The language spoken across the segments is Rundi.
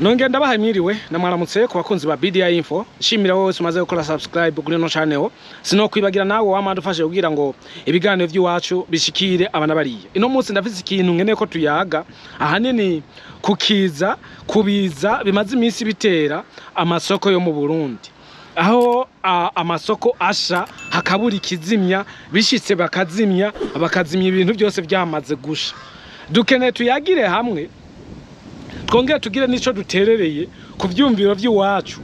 Nongera ndabaha mwiriwe namwaramutse ku bakunzi ba BDI Info. Shimira wowe umaze gukora subscribe kuri no channel. Sino kwibagira nawe wamandufashe kugira ngo ibiganiro by'iwacu bishikire abana bariye. Ino munsi ndafise ikintu nkeneye ko tuyaga ahanini kubiza bimaze iminsi bitera amasoko yo mu Burundi. Aho amasoko asha hakabura ikizimya bishitse bakazimya ibintu byose byamaze gusha. Dukeneye tuyagire hamwe twongere tugire nico duterereye ku byumviro by'iwacu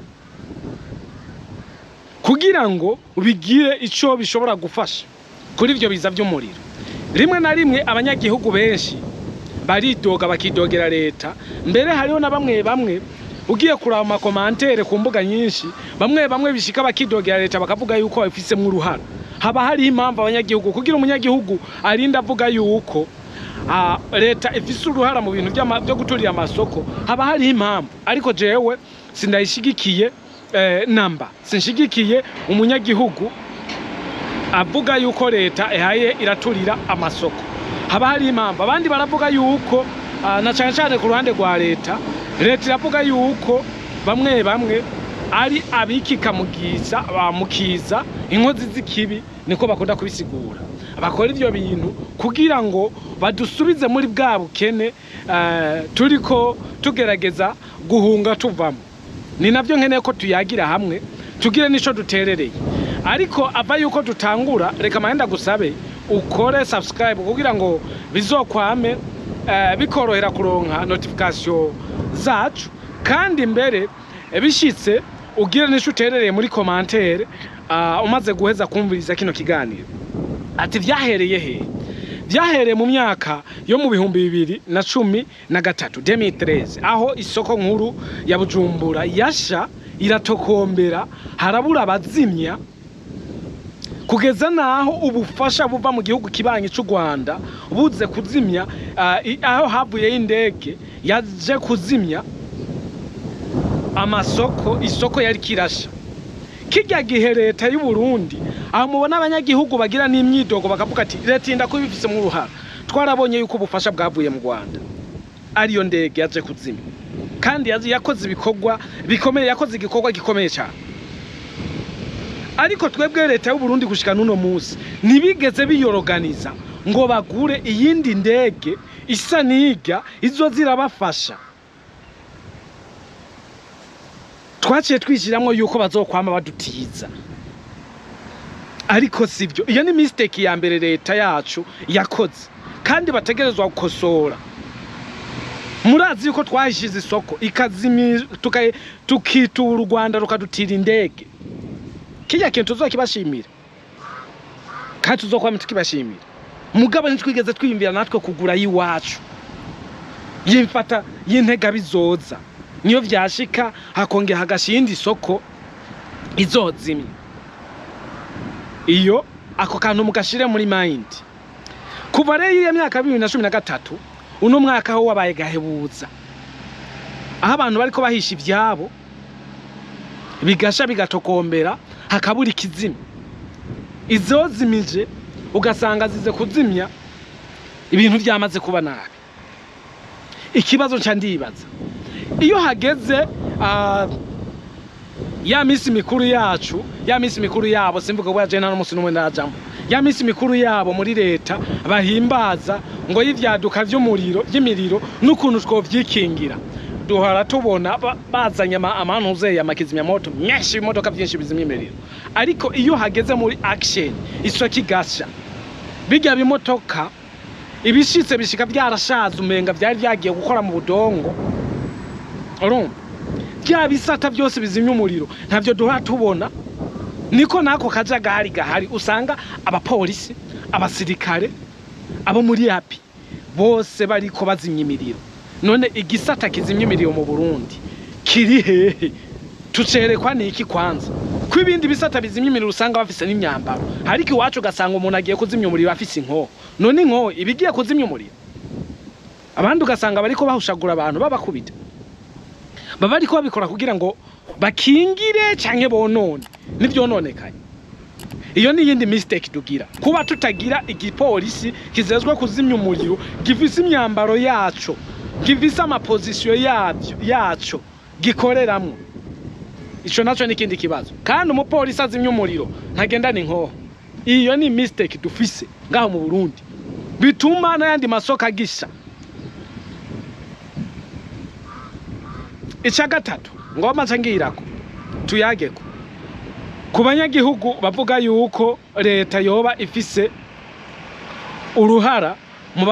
kugira ngo bigire ico bishobora gufasha kuri ivyo biza by'umuriro. Rimwe na rimwe abanyagihugu benshi baridoga bakidogera leta, mbere hariho na bamwe ugiye kuraba ama commentaire ku mbuga nyinshi bamwe bishika bakidogera leta bakavuga yuko bafisemo uruhara. Haba hari impamvu abanyagihugu kugira umunyagihugu arinda avuga yuko leta ifise uruhara mu bintu byo guturira amasoko, haba hari impamvu. Ariko jewe sindayishigikiye namba sinshigikiye umunyagihugu avuga yuko leta ehaye iraturira amasoko. Haba hari impamvu. Abandi baravuga yuko na cyane ku ruhande rwa leta iravuga yuko bamwe ari abikika mukiza inkozi z'ikibi, niko bakunda kubisigura. Bakora ivyo bintu kugira ngo badusubize muri bwa bukene turiko tugerageza guhunga tuvamo. Ni navyo nkeneye ko tuyagira hamwe tugire nico duterereye. Ariko ava yuko dutangura, reka mahenda gusabe ukore subscribe kugira ngo bizokwame bikorohera kuronka notification zacu, kandi mbere bishitse ugire nico uterereye muri commentaire umaze guheza kumviriza kino kiganiro. Ati vyahereye he? Vyahereye mu myaka yo mu 2013 2013, aho isoko nkuru ya Bujumbura yasha iratokombera, harabura abazimya kugeza naho ubufasha buva mu gihugu kibanyi cy'u Rwanda buze kuzimya, aho havuye indege yaje kuzimya amasoko, isoko yari kirasha. Kijya gihe leta y'u Burundi aho mubona abanyagihugu bagira n'imyidogo bakavuga ati leta inda ko bifise mu ruhara, twarabonye yuko ubufasha bwavuye mu Rwanda ariyo ndege yaje kuzimya, kandi yakoze ibikorwa bikomeye, yakoze igikorwa gikomeye cyane. Ariko twebwe leta y'u Burundi gushika nuno munsi ntibigeze biyoroganiza ngo bagure iyindi ndege isa niga izo zirabafasha. Twaciye twishiramwo yuko bazokwama badutiza, ariko sivyo. Iyo ni mistake ya mbere leta yacu yakoze, kandi bategerezwa gukosora. Murazi yuko twahishize isoko ikazimi tukitura u Rwanda rukadutira indege. Kijya kintu tuzokibashimira kandi tuzokwama tukibashimira. Mugabo ntitwigeze twiyumvira natwe kugura yiwacu yimfata y'intega bizoza, niyo vyashika hakonge hagashindi isoko izozimye. Iyo ako kantu mugashire muri mind. Kuva rero iyo myaka 2013 uno mwaka ho wabaye gahebuza, aho abantu bariko bahisha ivyabo bigasha bigatokombera, hakabura ikizimya. Izozimije ugasanga zize kuzimya ibintu byamaze kuba nabi. Ikibazo nca ndibaza, iyo hageze ya misi mikuru yacu, ya misi mikuru yabo, simvuga bwa jena n'umunsi n'umwe ndajamo, ya misi mikuru yabo muri leta bahimbaza ngo y'ivyaduka vy'umuriro by'imiriro n'ukuntu twovyikingira, duhora tubona bazanye amantuze ya makizimya moto menshi, imodoka byinshi bizimya imiriro. Ariko iyo hageze muri action isoko igasha, bijya bimotoka ibishitse bishika byarashaza umenga byari byagiye gukora mu budongo. Urumva bya bisata byose bizimya umuriro ntavyo duha tubona. Niko nako kajagari gahari, usanga abapolisi, abasirikare, abo muri api bose bariko bazimya imiriro. None igisata kizimya imiriro mu Burundi kiri hehe? Tucerekwa niki kwanza? Ku ibindi bisata bizimya imiriro usanga bafise n'imyambaro, ariko iwacu gasanga umuntu agiye kuzimya umuriro afise inko. None inko ibigiye kuzimya umuriro, abandi ugasanga bariko bahushagura abantu babakubita, baba ariko babikora kugira ngo bakingire canke bonone n'ivyononekaye. Iyo ni yindi mistake tugira, kuba tutagira igipolisi kizezwe kuzimya umuriro gifise imyambaro yaco gifise amapozisiyo yaco gikoreramwo. Ico naco n'ikindi kibazo. Kandi umupolisi azimya umuriro ntagendana inkoho. Iyo ni mistake dufise ngaho mu Burundi, bituma n'ayandi masoko agisha. Ica gatatu ngoma ncangirako tuyageko ku banyagihugu bavuga yuko leta yoba ifise uruhara mu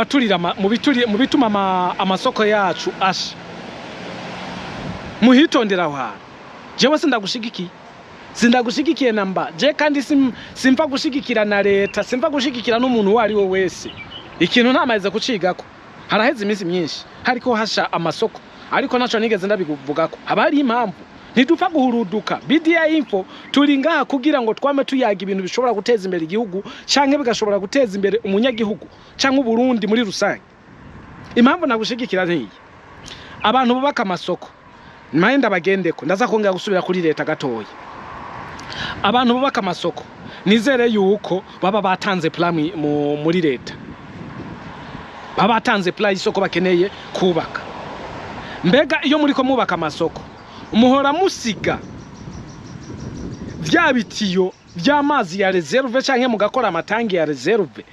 bituma amasoko yacu asha. Muhitondera aho hantu. Jewe sindagushigikiye namba. Je kandi simfa gushigikira na leta, simfa gushigikira n'umuntu wari we wese. Ikintu ntamaze kucigako. Haraheze iminsi myinshi hariko hasha amasoko, ariko naco nigeze ndabivugako. Abari impamvu ntidupfa guhuruduka. BDI Info turi ngaha kugira ngo twame tuyaga ibintu bishobora guteza imbere igihugu canke bigashobora guteza imbere umunyagihugu canke Burundi muri rusange. Impamvu nagushigikira ntiyi, abantu bubaka amasoko mayenda bagendeko, ndaza kongera gusubira kuri leta gatoya. Abantu bubaka amasoko nizere yuko baba batanze plan muri leta, baba batanze plan isoko bakeneye kubaka. Mbega iyo muri ko mubaka amasoko umuhora musiga vya bitiyo vy'amazi ya reserve canke mugakora amatangi ya reserve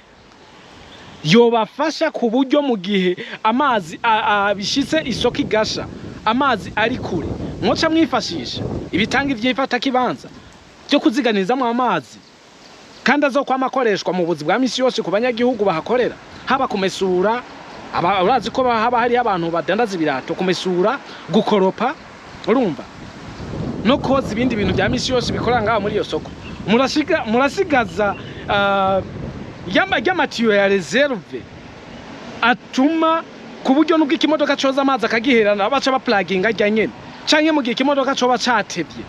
yobafasha ku buryo mu gihe amazi abishitse isoko igasha, amazi ari kure, mwoca mwifashisha ibitangi vy'ifata kibanza byo kuziganizamo amazi, kandi azokwama akoreshwa mu buzi bwa misi yose ku banyagihugu bahakorera, haba kumesura, urazi ko haba hari abantu badandaza ibirato, kumesura, gukoropa, urumva, no koza ibindi bintu bya misi yose bikorera ngaho muri iyo soko. Murasigaza y'amatiyo ya reserve atuma ku buryo nubwo ikimodoka coza amazi akagiherana baca baplaginga ajya nyene, canke mu gihe ikimodoka coba catevye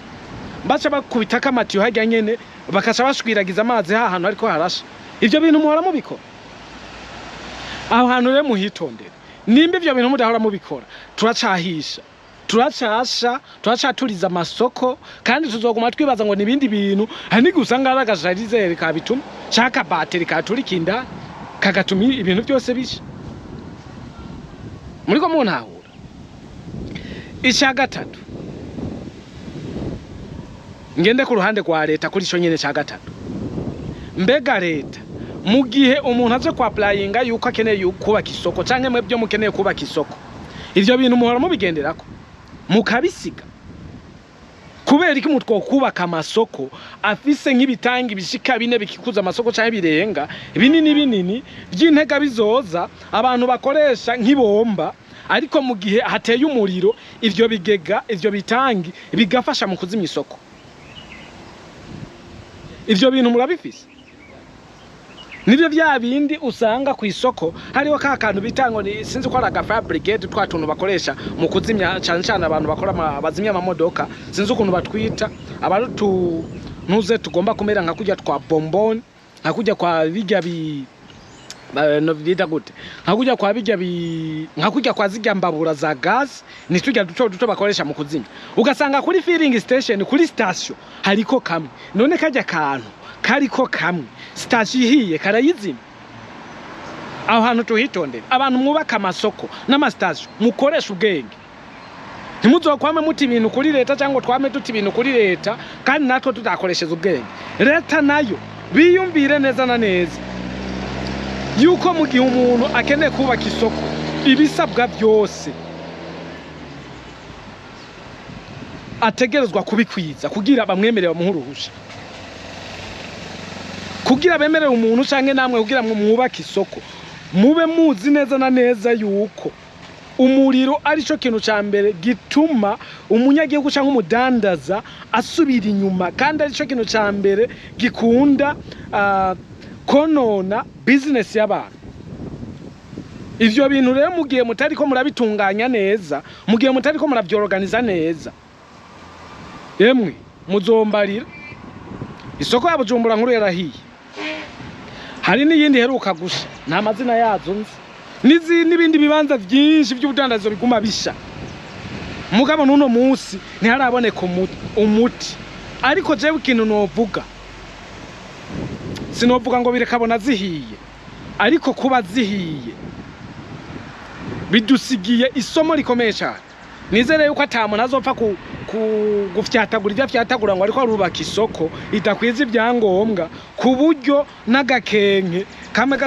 baca bakubitaka amatiyo hajya nyene bakaca bashwiragiza amazi hahantu ariko harasha. Ivyo bintu muhora mubikora aho hantu rero muhitondere. Nimba ivyo bintu mudahora mubikora turacahisha, turacaturiza amasoko, kandi tuzoguma twibaza ngo nibindi bintu hani gusanga aragasharize kabituma chaka bateri katurikinda kagatuma ibintu byose bisha. Muriko muntahura. Ica gatatu ngende ku ruhande kwa leta kuri ico nyene ca gatatu. Mbega leta mu gihe umuntu aje kwa applyinga yuko akeneye kubaka isoko canke mwebyo mukeneye kubaka isoko, ivyo bintu muhora mubigenderako mukabisiga, kubera iki mutwo kubaka amasoko afise nk'ibitangi bishika bine bikikuza amasoko canke birenga binini by'intega bizoza abantu bakoresha nk'ibomba, ariko mu gihe hateye umuriro ivyo bigega ivyo bitangi bigafasha mu kuzimya isoko. Ivyo bintu murabifise. Nibyo vya bindi usanga ku isoko hariho ka kantu bitango ni sinzi ko araga fire brigade twa tuntu bakoresha mu kuzimya cyane abantu bakora bazimya amamodoka, sinzi ukuntu batwita, abantu ntuze tugomba kumera nka kujya twa bomboni, nka kujya kwa bijya no bita gute, nka kujya kwa bijya nka kujya kwa zijya mbabura za gas, ni tujya duto bakoresha mu kuzimya. Ugasanga kuri filling station, kuri station hariko kamwe, none kajya kantu kariko kamwe station ihiye karayizima. Aho hantu tuhitondera. Abantu mwubaka amasoko n'amastation mukoresha ubwenge. Ntimuzokwame muti ibintu kuri leta cyangwa twame tuti ibintu kuri leta kandi natwe tutakoresheje ubwenge. Leta nayo biyumvire neza na neza yuko mu gihe umuntu akeneye kubaka isoko ibisabwa byose ategerezwa kubikwiza kugira bamwemerere bamuhuruhusha, kugira bemerere umuntu canke namwe kugira mwubaka isoko mube muzi neza na neza yuko umuriro ari cyo kintu ca mbere gituma umunyagihugu canke umudandaza asubira inyuma, kandi ari cyo kintu ca mbere gikunda konona business y'abantu. Ivyo bintu rero mu gihe mutari ko murabitunganya neza, mu gihe mutari ko muravyorganiza neza, emwe muzombarira. Isoko ya Bujumbura nkuru yarahiye, hari n'iyindi heruka gusha nta mazina yazo nzi, n'ibindi bibanza byinshi by'ubudandazo biguma bisha. Mugabo nuno munsi ntiharaboneka umuti. Ariko jewe ikintu novuga, sinovuga ngo birekabona zihiye, ariko kuba zihiye bidusigiye isomo rikomeye cyane. Nizere yuko atamuntu azopfa gufyatagura ibyo afyatagura ngo ariko arubaka isoko itakwiza ibyangombwa ku buryo n'agakenke kame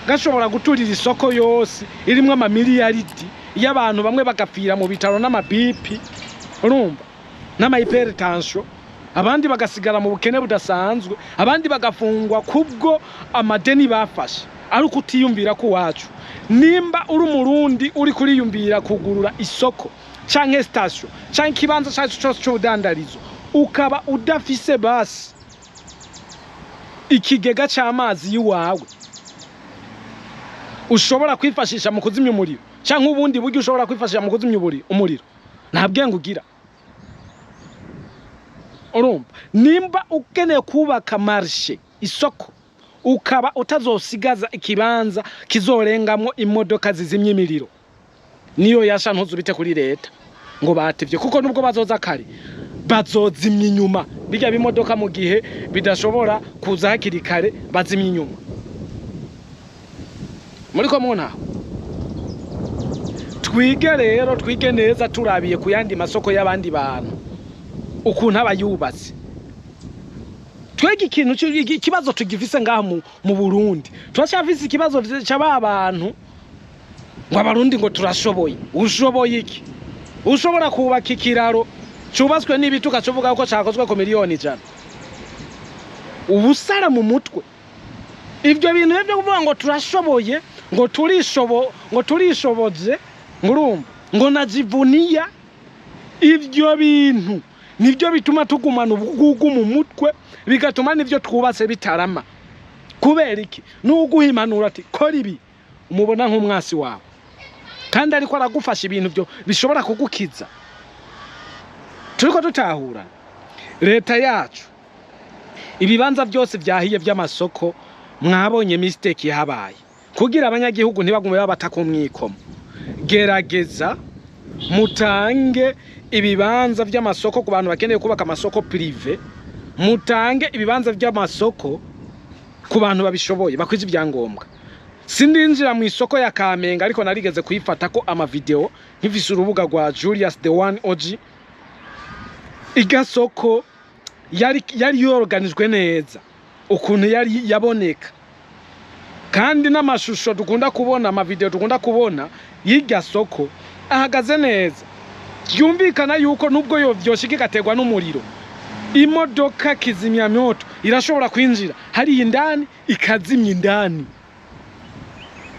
gashobora guturira isoko yose irimwe amamiliyaridi y'abantu bamwe bagapfira mu bitaro n'amabipi urumva n'amahypertension, abandi bagasigara mu bukene budasanzwe, abandi bagafungwa kubwo amadeni bafashe ari ukutiyumvira ku wacu. Nimba uri umurundi uri kuriyumvira kugurura isoko canke station canke kibanza cyose cy'ubudandarizo ukaba udafise basi ikigega cy'amazi yiwawe ushobora kwifashisha mu kuzimya umuriro canke ubundi buryo ushobora kwifashisha mu kuzimya umuriro, nta bwenge ugira. Urumva, nimba ukeneye kubaka marché isoko ukaba utazosigaza ikibanza kizorengamwo imodoka zizimya imiriro, niyo yasha ntuzubite kuri leta ngo batevye, kuko nubwo bazoza kare bazozimya inyuma bijya bimodoka mu gihe bidashobora kuza hakiri kare bazimya inyuma. Muri ko muna twige rero, twige neza turabiye ku yandi masoko y'abandi bantu ukuntu abayubatse. Twege ikibazo tugifise ngaha mu Burundi, turashafise ikibazo cy'abantu ngo abarundi ngo turashoboye. Ushoboye iki? Ushobora kubaka ikiraro cyubatswe n'ibiti ukacuvuga ko cyakozwe ku miliyoni 100? Ubusara mu mutwe. Ibyo bintu byo kuvuga ngo turashoboye, ngo turishoboje, ngurumva ngo najivunia, ibyo bintu nibyo bituma tugumana ubugugu mu mutwe, bigatuma nivyo twubatse bitarama. Kubera iki? Nuguhimanura ati kora ibi, umubona nk'umwasi wawe kandi ariko aragufasha ibintu byo bishobora kugukiza. Turiko tutahura leta yacu ibibanza byose byahiye by'amasoko, mwabonye mistake yahabaye kugira abanyagihugu ntibagume babata ku mwikomo. Gerageza mutange ibibanza by'amasoko ku bantu bakeneye kubaka amasoko privé, mutange ibibanza by'amasoko ku bantu babishoboye bakwiza ibyangombwa. Sindinjira mu isoko ya Kamenge ariko narigeze kuyifata ko amavideo nk'ivise urubuga rwa Julius the One OG. Igasoko yari yorganizwe neza ukuntu yari yaboneka, kandi n'amashusho dukunda kubona, amavideo dukunda kubona y'igasoko ahagaze neza. Yumvikana yuko nubwo yo vyoshika gategwa n'umuriro, imodoka kizimya myoto irashobora kwinjira hari indani ikazimya indani.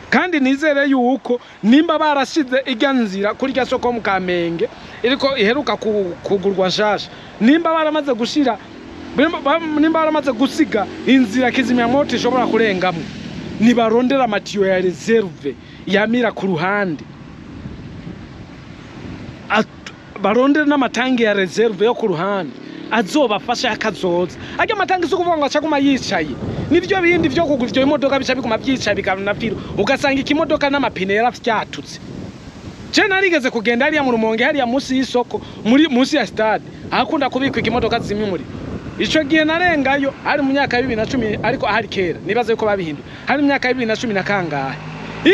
Kandi nizere yuko nimba barashize iganzira kuri gasoko mu Kamenge iriko iheruka kugurwa nshasha, nimba baramaze gushira, nimba baramaze gusiga inzira kizimya moto ishobora kurengamwe, nibarondera amatiyo ya reserve yamira ku ruhande, barondera n'amatangi ya reserve yo ku ruhande azobafasha akazoza. Ajya amatangi sukuvuga ngo acaguma yicaye, nivyo bindi vyo kugura ivyo imodoka bica biguma byicaye bikanapfira, ugasanga ikimodoka n'amapine yarafyatutse. Je narigeze kugenda hariya mu Rumonge, hariya musi y'isoko, musi ya stade akunda kubikwa ikimodoka zimwe muri ico gihe narengayo ari mu myaka ya 2010, ariko ahari kera nibaze ko babihinduye, hari mu myaka ya 2010 na kangahe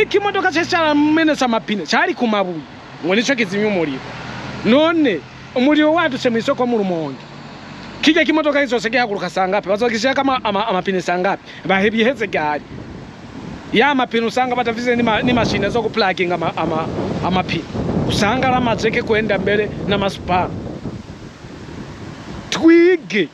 ikimodoka cyaramenetse amapine cyari ku mabuye ngo nico kizimye umuriro. None umuriro wadutse mu isoko mu Rumonge, kijya kimodoka izose gihaguruka sangape, bazogishaka amapine sangape, bahebye heze gari ya mapine usanga batavize ni machine zo kuplugging amapine, usanga ramazeke kwenda mbere n'amasupa. Twige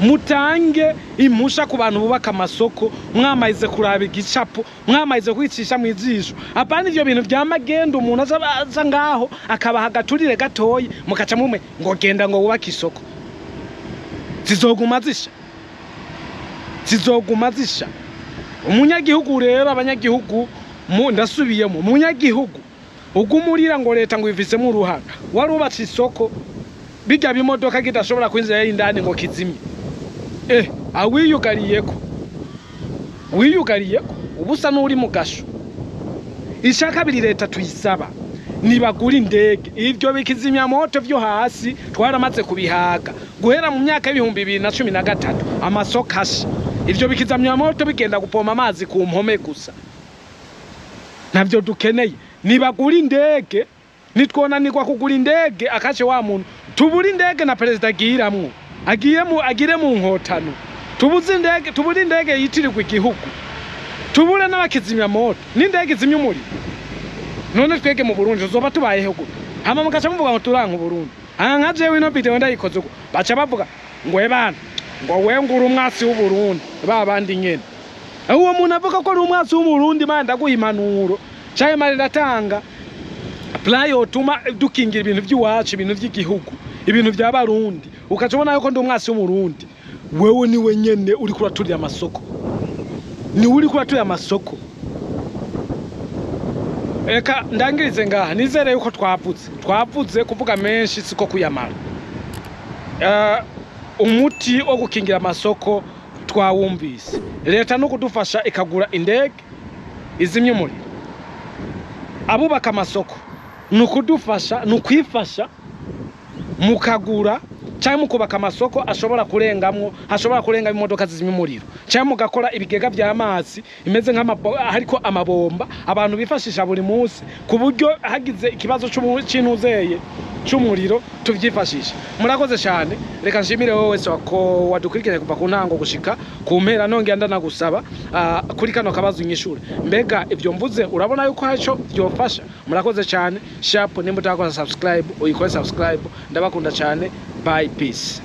mutange impusha ku bantu bubaka amasoko, mwamayize kuraba igicapo, mwamayize kwicisha mu ijisho. Apana ivyo bintu byamagenda umuntu aza ngaho akabaha gaturire gatoyi mukaca mumwe ngo genda ngo wubaka isoko. Zizoguma zisha. Umunyagihugu rero, abanyagihugu ndasubiyemo, umunyagihugu ugumurira ngo leta ngo ivizemo uruhara, warubatse isoko bijya bimodoka kidashobora kwinjira y'indani ngo kizimye. Wiyugariyeko ubusa n'uri mu gasho. Ishaka biri leta tuyisaba nibagura indege, ivyo bikizimya moto vyo hasi twaramaze kubihaga guhera mu myaka y'ibihumbi 2013 amasoko asha. Ivyo bikizamya moto bigenda gupoma amazi ku mpome gusa. ntabyo dukeneye nibagura indege nitwonanirwa kugura indege akace wa muntu tubura indege na perezida agiramwo agire mu nkotano tubura indege yitirirwa igihugu tubure n'abakizimya moto n'indege izimya umuriro none twege mu Burundi uzoba tubayeho gute hama mugaca muvuga ngo turanka Burundi nka jewe ino video ndayikoze uko baca bavuga ngo ebana ngo wengura umwasi w'u Burundi babandi nyene uwo muntu avuga ko ari umwasi w'u Burundi manda ndaguha impanuro cyaye mari ndatanga playo tuma dukingira ibintu by'iwacu ibintu by'igihugu ibintu by'abarundi ukaca ubona yuko ndi umwasi w'u Burundi wewe ni wenyene uri kuraturira amasoko ni uri kuraturira amasoko eka ndangirize ngaha nizere yuko twavuze kuvuga menshi siko kuyamara umuti wo gukingira amasoko twawumvise leta no kudufasha ikagura indege izimya umuriro abubaka amasoko nukudufasha nukwifasha mukagura cyangwa mukubaka amasoko ashobora kurenga imodoka zizimya umuriro cyangwa mugakora ibigega by'amazi imeze hariko amabomba abantu bifashisha buri munsi ku buryo hagize ikibazo cy'inuzeye cy'umuriro tuvyifashisha murakoze cyane reka nshimire wowe wese wadukurikiranye kuva ku ntango gushika ku mpera nongera ndanagusaba kuri kano kabazo inyishure mbega ibyo mvuze urabona yuko haco byofasha murakoze cyane sharp nimba utakoze subscribe uyikore subscribe ndabakunda cyane bye peace